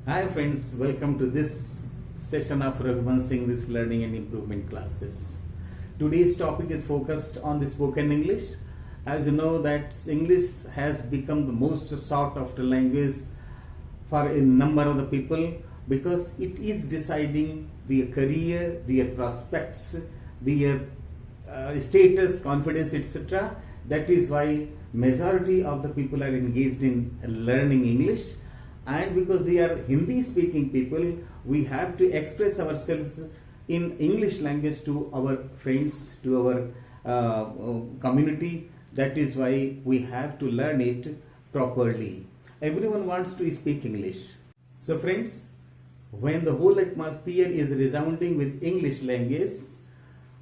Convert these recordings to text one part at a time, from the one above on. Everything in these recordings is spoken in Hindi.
Hi friends, welcome to this session of Raghuvansh English Learning and Improvement classes. Today's topic is focused on the spoken English. As you know that English has become the most sought after language for a number of the people because it is deciding their career, their prospects, their status, confidence, etc. That is why majority of the people are engaged in learning English. And because we are Hindi speaking people, we have to express ourselves in English language to our friends, to our community. That is why we have to learn it properly. Everyone wants to speak English. So friends, when the whole atmosphere is resounding with English language,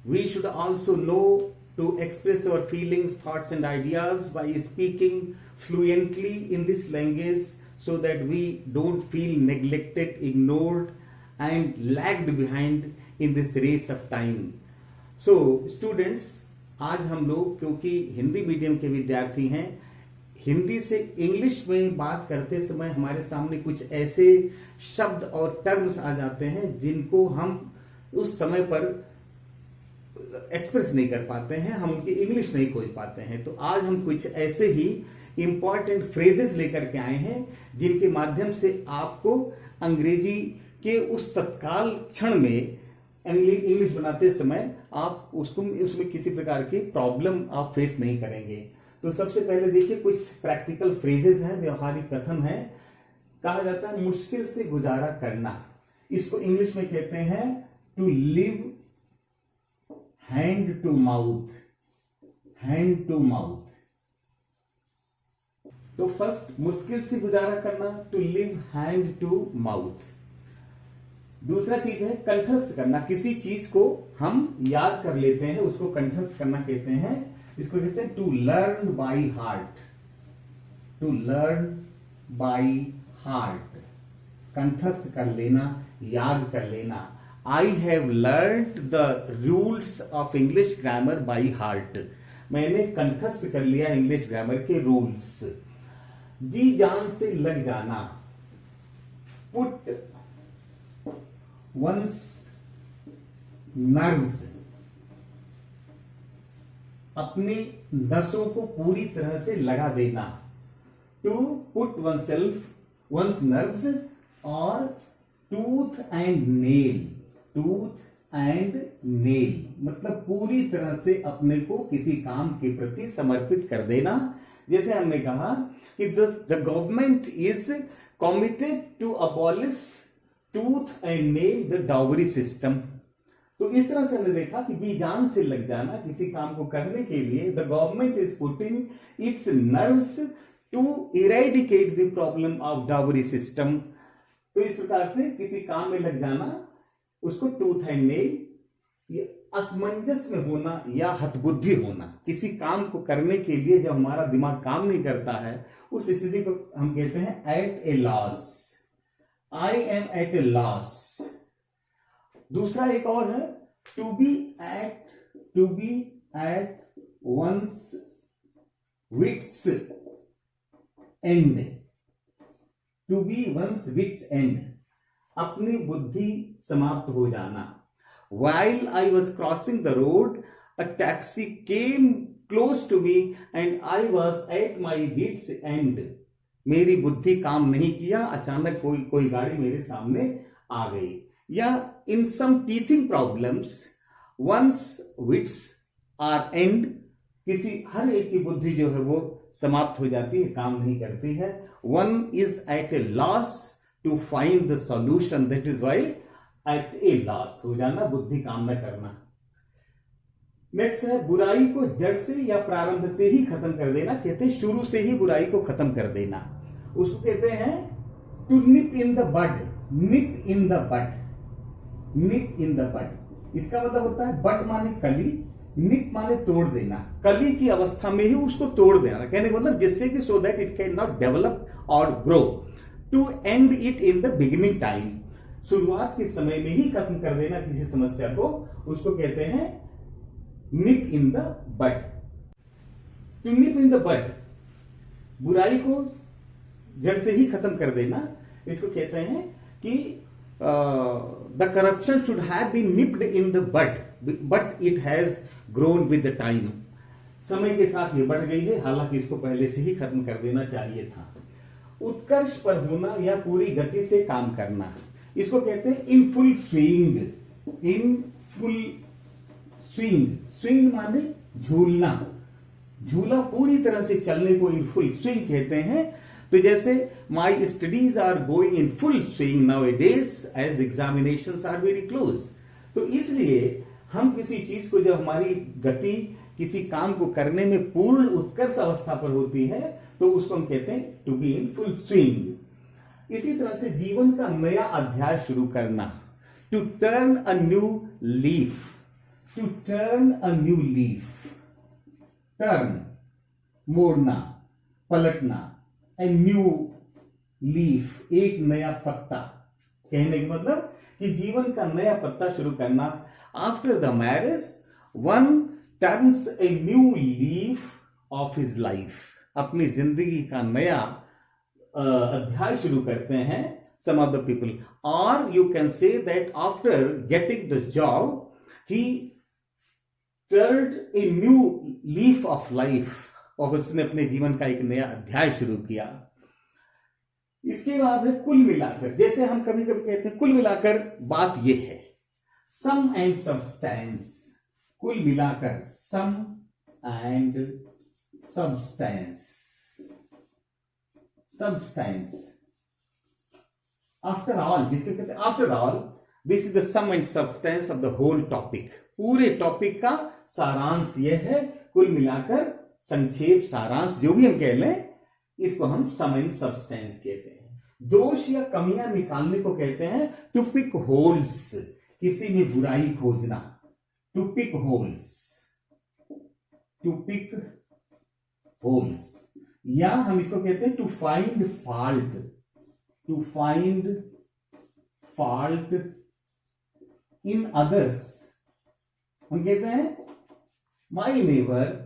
we should also know to express our feelings, thoughts and ideas by speaking fluently in this language, so that we don't feel neglected, ignored and lagged behind in this race of time. So students, आज हम लोग क्योंकि हिंदी मीडियम के विद्यार्थी हैं, हिंदी से इंग्लिश में बात करते समय हमारे सामने कुछ ऐसे शब्द और टर्म्स आ जाते हैं जिनको हम उस समय पर एक्सप्रेस नहीं कर पाते हैं, हम उनकी इंग्लिश नहीं खोज पाते हैं। तो आज हम कुछ ऐसे ही इंपॉर्टेंट फ्रेजेस लेकर के आए हैं जिनके माध्यम से आपको अंग्रेजी के उस तत्काल क्षण में इंग्लिश बनाते समय आप उसमें किसी प्रकार की प्रॉब्लम आप फेस नहीं करेंगे। तो सबसे पहले देखिए कुछ प्रैक्टिकल फ्रेजेस हैं, व्यवहारिक कथन है। कहा जाता है मुश्किल से गुजारा करना, इसको इंग्लिश में कहते हैं to live hand to mouth, hand to mouth. तो फर्स्ट मुश्किल से गुजारा करना, to live hand to mouth. दूसरा चीज है कंठस्थ करना, किसी चीज को हम याद कर लेते हैं उसको कंठस्थ करना कहते हैं, इसको कहते हैं to learn by heart, to learn by heart, कंठस्थ कर लेना, याद कर लेना। I have learned the rules of English grammar by heart, मैंने कंठस्थ कर लिया इंग्लिश ग्रामर के रूल्स। जी जान से लग जाना, पुट वंस नर्व्स, अपनी नसों को पूरी तरह से लगा देना। To put oneself one's nerves और tooth and nail, tooth and nail मतलब पूरी तरह से अपने को किसी काम के प्रति समर्पित कर देना। जैसे हमने कहा कि the government is committed to abolish tooth and nail the dowry system. तो इस तरह से हमने देखा कि जी जान से लग जाना, किसी काम को करने के लिए the government is putting its nerves to eradicate the problem of dowry system. तो इस प्रकार से किसी काम में लग जाना, उसको टूथ एंड नेल, ये असमंजस में होना या हतबुद्धि होना, किसी काम को करने के लिए जब हमारा दिमाग काम नहीं करता है उस स्थिति को हम कहते हैं at a loss, I am at a loss. दूसरा एक और है to be at one's wits end, to be one's wits end, अपनी बुद्धि समाप्त हो जाना। While I was crossing the road, a taxi came close to me and I was at my wits end. मेरी बुद्धि काम नहीं किया, अचानक कोई गाड़ी मेरे सामने आ गई। या in some teething problems, one's wits are end, किसी हर एक की बुद्धि जो है वो समाप्त हो जाती है, काम नहीं करती है। One is at a loss to find the solution, that is why at a loss हो जाना, बुद्धि काम न करना। नेक्स्ट है बुराई को जड़ से या प्रारंभ से ही खत्म कर देना, कहते हैं शुरू से ही बुराई को खत्म कर देना। उसको कहते हैं to nip in the bud, nip in the bud, nip in the bud. इसका मतलब होता है बड माने कली, निप माने तोड़ देना, कली की अवस्था में ही उसको तोड़ देना, कहने का मतलब जिससे कि so that it can not develop और grow. To end it in the beginning time, शुरुआत के समय में ही खत्म कर देना किसी समस्या को, उसको कहते हैं nip in the bud. To nip in the bud, बुराई को जड़ से ही खत्म कर देना। इसको कहते हैं कि the corruption should have been nipped in the bud it has grown with the time. समय के साथ ये बढ़ गई है, हालांकि इसको पहले से ही खत्म कर देना चाहिए था। उत्कर्ष पर होना या पूरी गति से काम करना, इसको कहते हैं इन फुल स्विंग। इन फुल स्विंग, स्विंग माने झूलना, झूला पूरी तरह से चलने को इन फुल स्विंग कहते हैं। तो जैसे my studies are going in full swing nowadays as examinations are very close. तो इसलिए हम किसी चीज को, जब हमारी गति किसी काम को करने में पूर्ण उत्कर्ष अवस्था पर होती है, तो उसको हम कहते हैं to be in full swing. इसी तरह से जीवन का नया अध्याय शुरू करना, to turn a new leaf, to turn a new leaf. Turn मोड़ना, पलटना, ए न्यू लीफ एक नया पत्ता। कहने का मतलब कि जीवन का नया पत्ता शुरू करना। After the marriage one turns a new leaf of his life, अपनी जिंदगी का नया अध्याय शुरू करते हैं some of the people, or you can say that after getting the job he turned a new leaf of life, और उसने अपने जीवन का एक नया अध्याय शुरू किया। इसके बाद है कुल मिलाकर, जैसे हम कभी कभी कहते हैं कुल मिलाकर बात यह है, सम एंड सबस्टेंस। कुल मिलाकर sum and substance, substance. After all, जिसके कहते हैं after all this is the sum and substance of the whole topic. पूरे टॉपिक का सारांश यह है, कुल मिलाकर संक्षेप सारांश जो भी हम कह लें, इसको हम सम एंड सबस्टेंस कहते हैं। दोष या कमियां निकालने को कहते हैं टू पिक होल्स, किसी में बुराई खोजना। To pick holes, to pick holes. या हम इसको कहते हैं to find fault, to find fault in others. हम कहते हैं my neighbour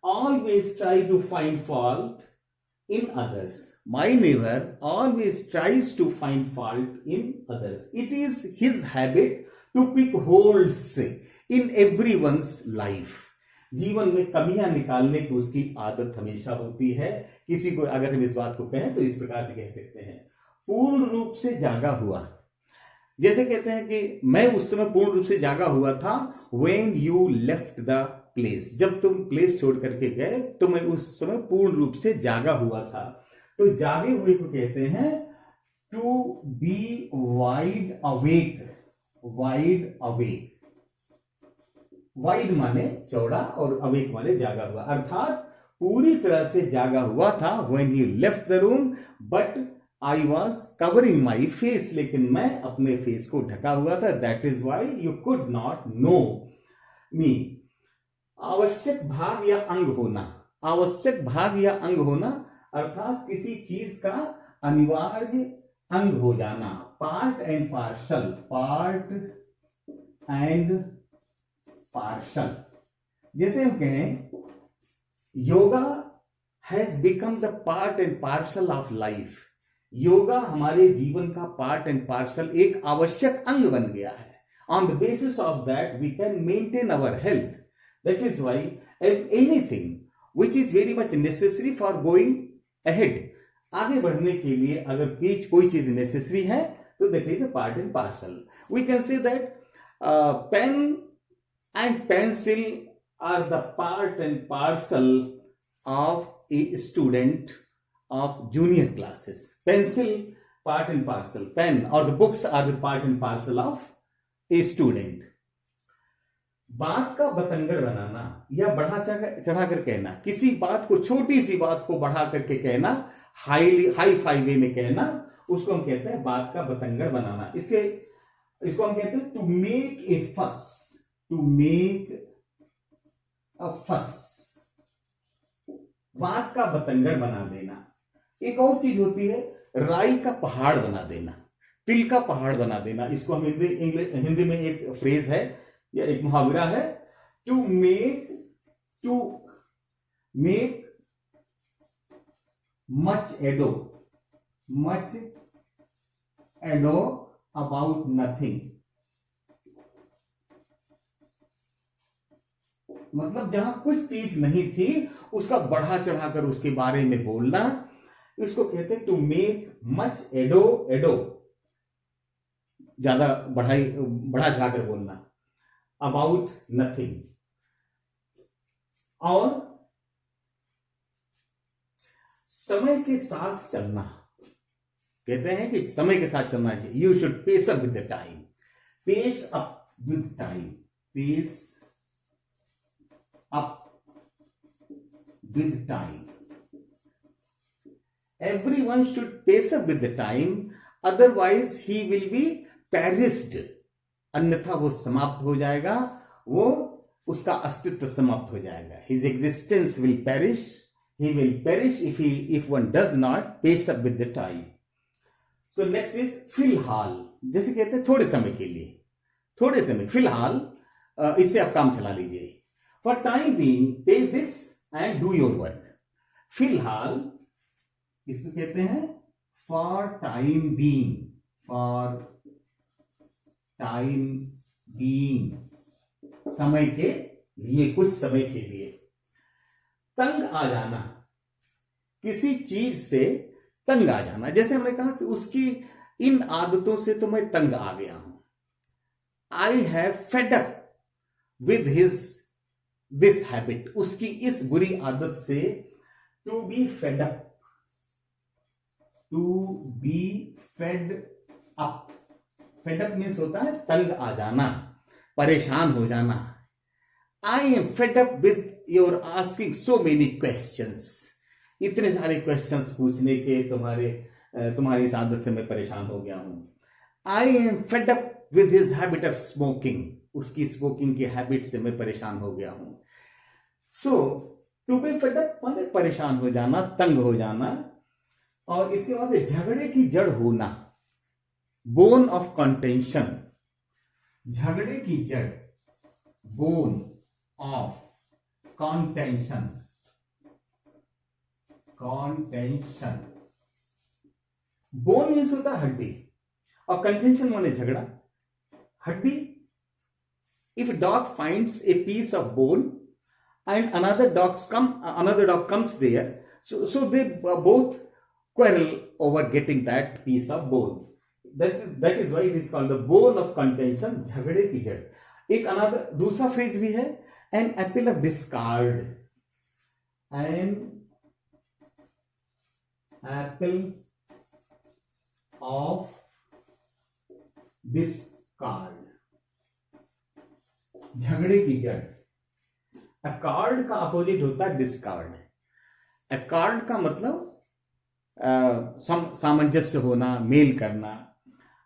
always try to find fault in others. My neighbor always tries to find fault in others. It is his habit to pick holes in everyone's life. जीवन में कमियां निकालने की उसकी आदत हमेशा होती है। किसी को अगर हम इस बात को कहें तो इस प्रकार से कह सकते हैं, पूर्ण रूप से जागा हुआ। जैसे कहते हैं कि मैं उस समय पूर्ण रूप से जागा हुआ था, when you left the place, जब तुम प्लेस छोड़ करके गए तो मैं उस समय पूर्ण रूप से जागा हुआ था। तो जागे हुए को कहते हैं to be wide awake. Wide awake, wide माने चौड़ा और अवेक माने जागा हुआ, अर्थात पूरी तरह से जागा हुआ था। When you left the room but I was covering my face, लेकिन मैं अपने फेस को ढका हुआ था। That is why you could not know me. आवश्यक भाग या अंग होना, आवश्यक भाग या अंग होना अर्थात किसी चीज का अनिवार्य अंग हो जाना। Part and partial, part and partial. जैसे हम कहें yoga has become the part and partial of life. Yoga हमारे जीवन का पार्ट एंड पार्शल, एक आवश्यक अंग बन गया है। On the basis of that we can maintain our health. That is why anything which is very much necessary for going ahead, आगे बढ़ने के लिए अगर कोई चीज नेसेसरी है तो that is a part and parcel. We can say that pen and pencil are the part and parcel of a student of junior classes. Pencil part and parcel, pen or the books are the part and parcel of a student. बात का बतंगड़ बनाना या बढ़ा चढ़ा कर कहना, किसी बात को, छोटी सी बात को बढ़ा करके कहना, हाई फाई वे में कहना, उसको हम कहते हैं बात का बतंगड़ बनाना। इसको हम कहते हैं टू मेक ए फस, टू मेक अ फस, बात का बतंगड़ बना देना। एक और चीज होती है राई का पहाड़ बना देना, तिल का पहाड़ बना देना। इसको हम हिंदी में एक फ्रेज है या एक मुहावरा है, to make much ado, much ado about nothing, मतलब जहां कुछ चीज नहीं थी उसका बढ़ा चढ़ाकर उसके बारे में बोलना, इसको कहते हैं टू मेक मच एडो, एडो ज्यादा बढ़ा चढ़ाकर बोलना, अबाउट नथिंग। और समय के साथ चलना, कहते हैं कि समय के साथ चलना चाहिए, you should pace up with the time, pace up with time, pace up with time. Everyone should pace up with the time, otherwise he will be perished. अन्यथा वो समाप्त हो जाएगा, वो उसका अस्तित्व समाप्त हो जाएगा. His existence will perish. He will perish if one does not pace up with the time. So next is फिलहाल, जैसे कहते हैं थोड़े समय के लिए, थोड़े समय, फिलहाल इससे आप काम चला लीजिए. For time being, take this and do your work. फिलहाल इसको कहते हैं for time being, for time being, समय के लिए, कुछ समय के लिए. तंग आ जाना, किसी चीज से तंग आ जाना, जैसे हमने कहा कि उसकी इन आदतों से तो मैं तंग आ गया हूं. I have fed up with his this habit, उसकी इस बुरी आदत से. To be fed up, to be fed up, fed up means होता है तंग आ जाना, परेशान हो जाना. I am fed up with your asking so many questions, इतने सारे क्वेश्चंस पूछने के तुम्हारी इस आदत से मैं परेशान हो गया हूं. आई am fed up with his habit of smoking, उसकी स्मोकिंग की हैबिट से मैं परेशान हो गया हूं. सो टू बी फेड अप माने परेशान हो जाना, तंग हो जाना. और इसके बाद झगड़े की जड़ होना, बोन ऑफ कंटेंशन, झगड़े की जड़, bone of contention, contention. Bone means होता है हड्डी और कंटेंशन माने झगड़ा. हड्डी, if a dog finds a piece of bone and another dog comes there, so they both quarrel over getting that piece of bone. That is why it is called the bone of contention, झगड़े की जड़. एक दूसरा फ्रेज भी है, an apple of discard, an apple of discard, झगड़े की जड़. अकॉर्ड का अपोजिट होता है डिस्कार्ड. अकॉर्ड का मतलब सामंजस्य होना, मेल करना,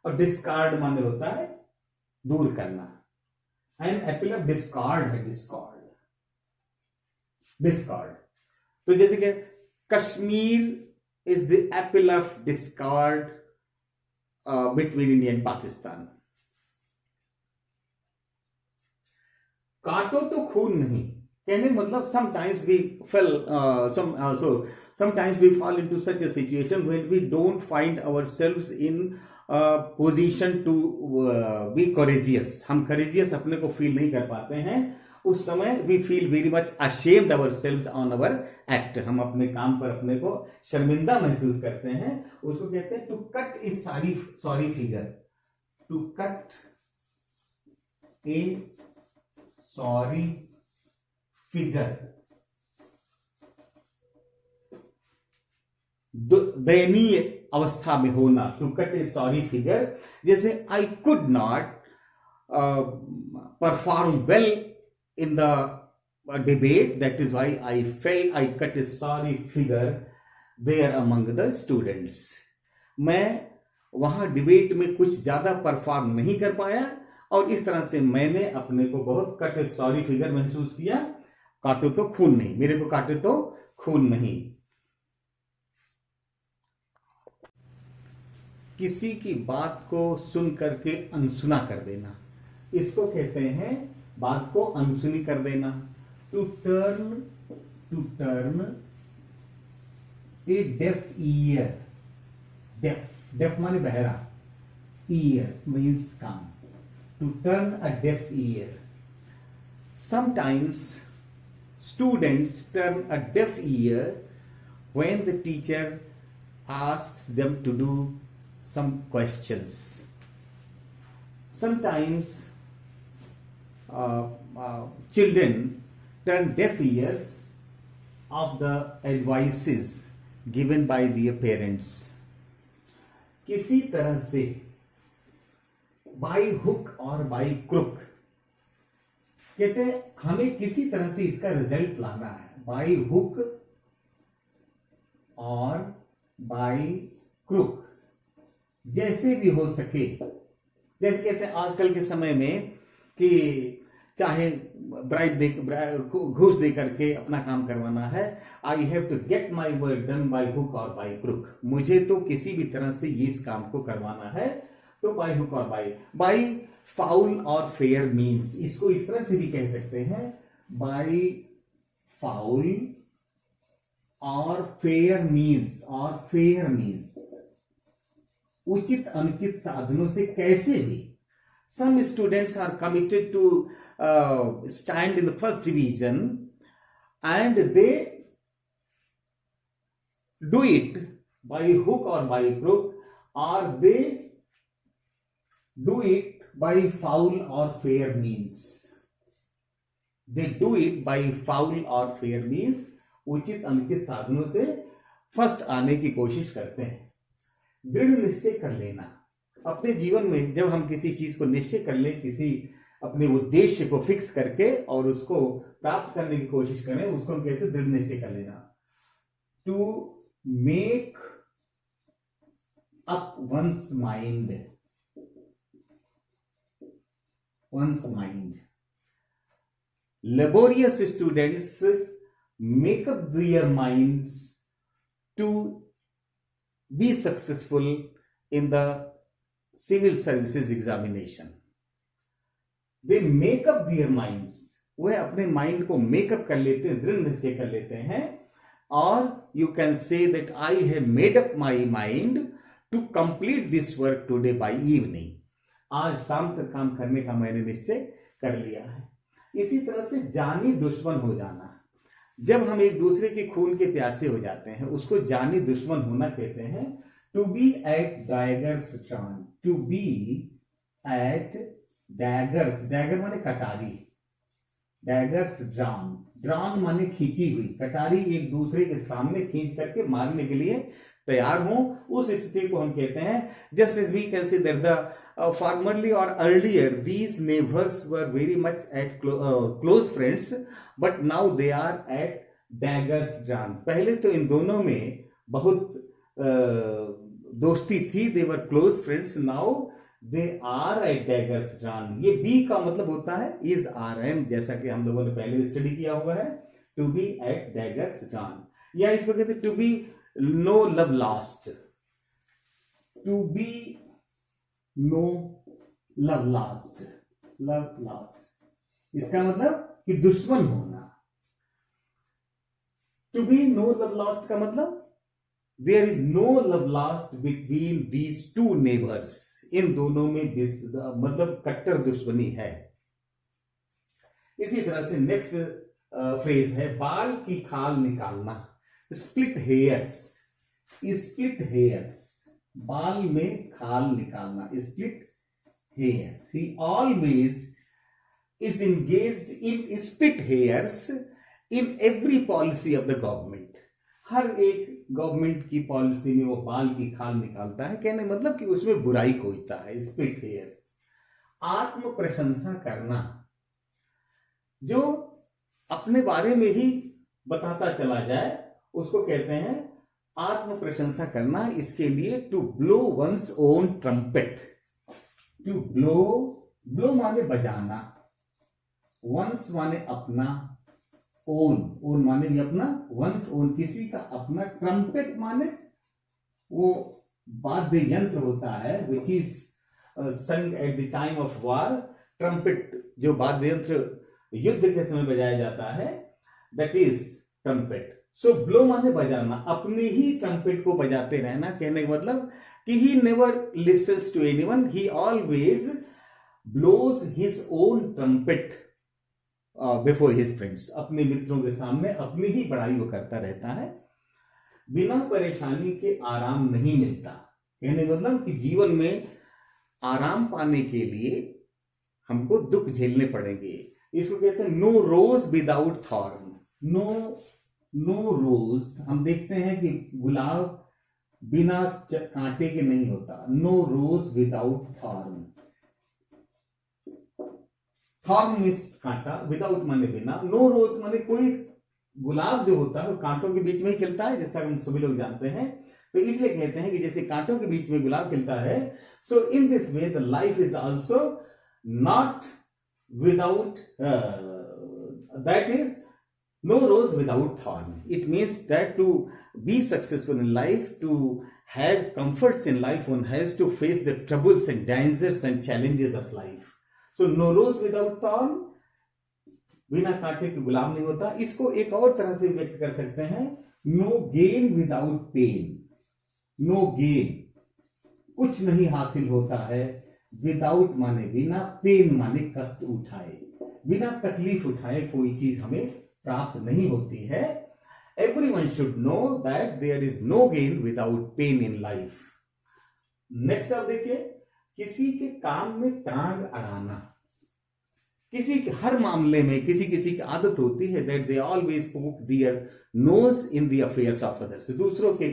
और डिस्कार्ड माने होता है दूर करना. एन एपल ऑफ डिस्कार्ड है, डिस्कार्ड, डिस्कार्ड. तो जैसे कि Kashmir is the Apple of discard between India and Pakistan. काटो तो खून नहीं, कहने मतलब sometimes we fall into such a situation when we don't find ourselves in a position to be courageous. हम courageous अपने को फील नहीं कर पाते हैं. उस समय we feel very much ashamed ourselves on our act. हम अपने काम पर अपने को शर्मिंदा महसूस करते हैं. उसको कहते हैं to cut a sorry figure, to cut a sorry figure. दयनीय अवस्था में होना, to cut a sorry figure. जैसे I could not perform well in the debate, that is why I fail I cut a sorry figure there among the students. मैं वहां डिबेट में कुछ ज्यादा परफॉर्म नहीं कर पाया और इस तरह से मैंने अपने को बहुत कट ए सॉरी फिगर महसूस किया. काटो तो खून नहीं, मेरे को काटे तो खून नहीं. किसी की बात को सुन करके अनसुना कर देना, इसको कहते हैं बात को अनसुनी कर देना. To turn a deaf ear, deaf माने बहरा, ear means can't. To turn a deaf ear. Sometimes students turn a deaf ear when the teacher asks them to do some questions. Sometimes children turn deaf ears of the advices given by their parents. किसी तरह से बाई हुक और बाई क्रुक, कहते हैं हमें किसी तरह से इसका रिजल्ट लाना है, बाई हुक और बाई क्रुक, जैसे भी हो सके. जैसे कहते हैं आजकल के समय में कि चाहे घूस दे करके अपना काम करवाना है, I have to get my work done by hook और बाई क्रुक. मुझे तो किसी भी तरह से ये इस काम को करवाना है, तो बाई हुक और बाई फाउल और फेयर मीन्स, इसको इस तरह से भी कह सकते हैं, बाई फाउल और फेयर मीन्स. और फेयर मीन्स उचित अनुचित साधनों से कैसे भी. Some students are committed to stand in the first division and they do it by hook or by crook, or they do it by foul or fair means. They do it by foul or fair means. उचित अनुचित साधनों से फर्स्ट आने की कोशिश करते हैं. दृढ़ निश्चय कर लेना. अपने जीवन में जब हम किसी चीज को निश्चय कर लें, किसी अपने उद्देश्य को फिक्स करके और उसको प्राप्त करने की कोशिश करें, उसको हम कहते हैं दृढ़ निश्चय कर लेना. To make up one's mind. One's mind. Laborious students make up their minds to be successful in the civil services examination. They make up their minds. वह अपने माइंड को मेकअप कर लेते हैं, दृढ़ निश्चय कर लेते हैं. और you can say that I have made up my mind to complete this work today by evening. आज शाम तक काम करने का मैंने निश्चय कर लिया है. इसी तरह से जानी दुश्मन हो जाना. जब हम एक दूसरे के खून के प्यासे हो जाते हैं, उसको जानी दुश्मन होना कहते हैं. To be at daggers drawn. To be at daggers, dagger माने कटारी, डैगर्स ड्रॉन. ड्रॉन माने खींची हुई, कटारी एक दूसरे के सामने खींच करके मारने के लिए तैयार हो, उस स्थिति को हम कहते हैं. Just as we can see that the formerly or earlier these neighbors were very much at close friends, but now they are at daggers drawn. पहले तो इन दोनों में बहुत दोस्ती थी, they were close friends. Now they are at daggers drawn. ये B का मतलब होता है is RM, जैसा कि हम लोगों ने पहले स्टडी किया हुआ है. to be at daggers drawn, या इसको कहते हैं to be no love lost. to be no love lost. Love lost इसका मतलब कि दुश्मन होना. To be no love lost का मतलब there is no love lost between these two neighbours. इन दोनों में मतलब कट्टर दुश्मनी है. इसी तरह से नेक्स्ट फ्रेज है बाल की खाल निकालना. Split hairs. स्प्लिट हेयर्स, बाल में खाल निकालना. Split hairs. He always is engaged in split hairs in every policy of the government. हर एक गवर्नमेंट की पॉलिसी में वो बाल की खाल निकालता है. कहने मतलब कि उसमें बुराई खोजता है. Split hairs. आत्म प्रशंसा करना, जो अपने बारे में ही बताता चला जाए, उसको कहते हैं आत्म प्रशंसा करना. इसके लिए to blow one's own trumpet. To blow, blow माने बजाना, वंस माने अपना, ओन, ओन माने भी अपना, वंस ओन किसी का अपना. ट्रम्पेट माने वो वाद्य यंत्र होता है विच इज संग at the time of war. Trumpet जो वाद्य यंत्र युद्ध के समय बजाया जाता है, that is trumpet. So blow माने बजाना, अपनी ही ट्रम्पेट को बजाते रहना, कहने का मतलब कि he never listens to anyone, he always blows his own trumpet before his friends, अपने मित्रों के सामने अपनी ही बड़ाई वो करता रहता है। बिना परेशानी के आराम नहीं मिलता, कहने का मतलब कि जीवन में आराम पाने के लिए हमको दुख झेलने पड़ेंगे। इसको कहते हैं नो रोज विदाउट थॉर्न। नो रोज, हम देखते हैं कि गुलाब बिना कांटे के नहीं होता। नो रोज विदाउट थॉर्न, थॉर्न मीन्स कांटा, विदाउट माने बिना, नो रोज माने कोई गुलाब जो होता है वो कांटों के बीच में ही खिलता है, जैसा हम सभी लोग जानते हैं। तो इसलिए कहते हैं कि जैसे कांटों के बीच में गुलाब खिलता है, so in this way the life is also not without, that is no rose without thorn. It means that to be successful in life, to have comforts in life, one has to face the troubles and dangers and challenges of life. So no rose without thorn, बिना कांटे के गुलाब नहीं होता। इसको एक और तरह से व्यक्त कर सकते हैं, no gain without pain. No gain, कुछ नहीं हासिल होता है, विदाउट माने बिना, पेन माने कष्ट उठाए, बिना तकलीफ उठाए कोई चीज हमें प्राप्त नहीं होती है। Everyone should know that there is no gain without pain in life. Next आप देखिए, किसी के काम में टांग अड़ाना। किसी के हर मामले में किसी किसी की आदत होती है that they always poke their nose in the affairs of others. दूसरों के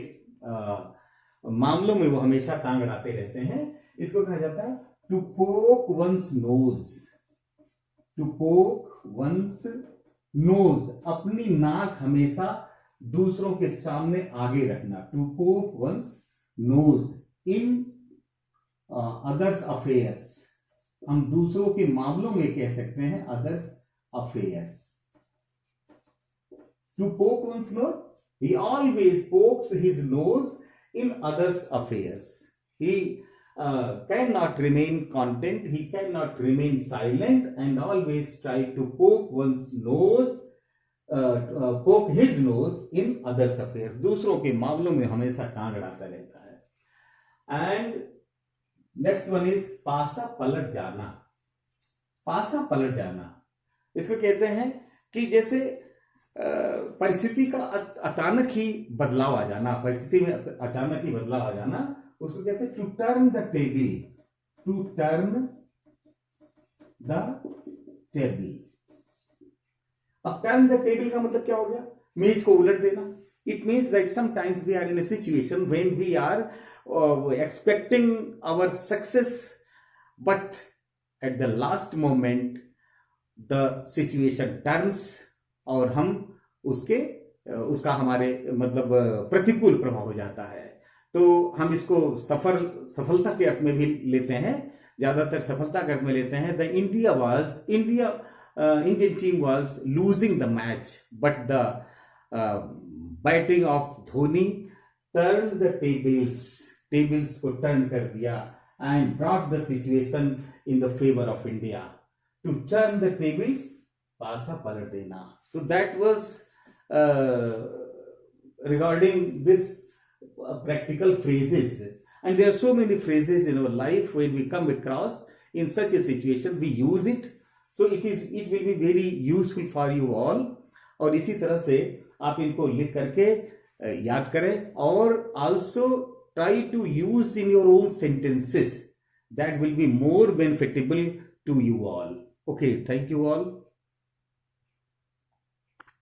मामलों में वो हमेशा टांग अड़ाते रहते हैं। इसको कहा जाता है to poke one's nose. To poke one's nose, अपनी नाक हमेशा दूसरों के सामने आगे रखना। To poke one's nose in others affairs, हम दूसरों के मामलों में कह सकते हैं others affairs. To poke one's nose, he always pokes his nose in others affairs. He cannot remain content, he cannot remain silent and always try to poke one's nose, poke his nose in others affairs. दूसरों के मामलों में हमेशा टांग अड़ाता रहता है। And next one is पासा पलट जाना। पासा पलट जाना, इसको कहते हैं कि जैसे परिस्थिति का अचानक ही बदलाव आ जाना, परिस्थिति में अचानक ही बदलाव आ जाना, उसको कहते हैं to turn the table. To turn the table. अब टर्न द टेबल का मतलब क्या हो गया? मेज को उलट देना। It means that sometimes we are in a situation when we are expecting our success, but at the last moment the situation turns और हम उसका हमारे मतलब प्रतिकूल प्रभाव हो जाता है। तो हम इसको सफलता के अर्थ में भी लेते हैं, ज्यादातर सफलता के अर्थ में लेते हैं। The Indian team was losing the match, but the batting of Dhoni turn the tables को टर्न कर दिया and brought the situation in the favour of India. To turn the tables, पासा पलट देना। तो that was regarding this practical phrases, and there are so many phrases in our life when we come across in such a situation we use it, so it will be very useful for you all। और इसी तरह से आप इनको लिख करके याद करें और also try to use in your own sentences, that will be more beneficial to you all। Okay, thank you all।